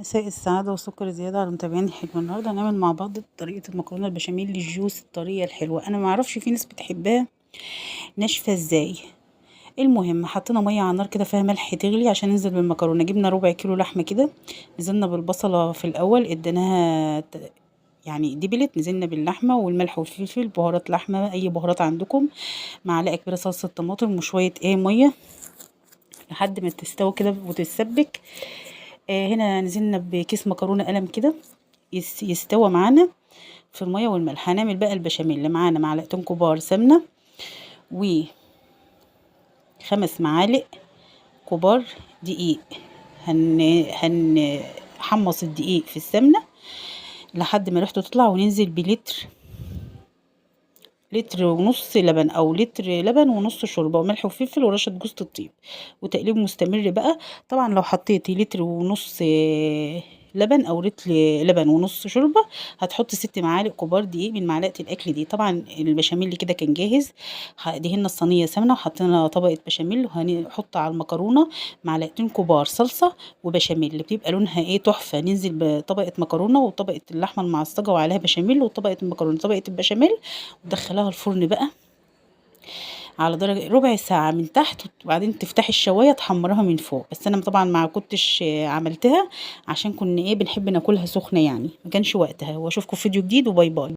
مساء السعادة وسكر زيادة على متابعين حلو. النهاردة هنعمل مع بعض طريقة المكرونة البشاميل الجوس الطرية الحلوة. أنا معرفش في ناس بتحبها ناشفة ازاي. المهم حطينا مية على النار كده فيها ملح تغلي عشان ننزل بالمكرونة. جبنا ربع كيلو لحمة كده، نزلنا بالبصلة في الأول اديناها يعني دبلت، نزلنا باللحمة والملح والفلفل، بهارات لحمة أي بهارات عندكم، معلقة كبيرة صلصة طماطم وشوية مية لحد ما تستوي كده وتتسبك. هنا نزلنا بكيس مكرونه قلم كده يستوى معانا في الميه والملح. هنعمل بقى البشاميل اللي معانا معلقتين كبار سمنه و5 معالق كبار دقيق. هنحمص الدقيق في السمنه لحد ما ريحته تطلع، وننزل لتر ونص لبن او لتر لبن ونص شوربه وملح وفلفل ورشه جوز الطيب، وتقليب مستمر بقى. طبعا لو حطيتي لتر ونص لبن او لتر لبن ونص شوربه هتحطي 6 معالق كبار دقيق من معلقه الاكل دي. طبعا البشاميل اللي كده كان جاهز. دهنا الصينيه سمنه وحطينا طبقه بشاميل، وهنحط على المكرونه معلقتين كبار صلصه وبشاميل اللي بتبقى لونها تحفه. ننزل بطبقه مكرونه وطبقه اللحمه المعصجه وعليها بشاميل وطبقه المكرونه طبقه البشاميل، ودخلها الفرن بقى على درجة ربع ساعة من تحت، وبعدين تفتحي الشواية تحمرها من فوق. بس انا طبعا ما كنتش عملتها عشان كنا بنحب ناكلها سخنة، يعني ما كانش وقتها. واشوفكم في فيديو جديد، وباي باي.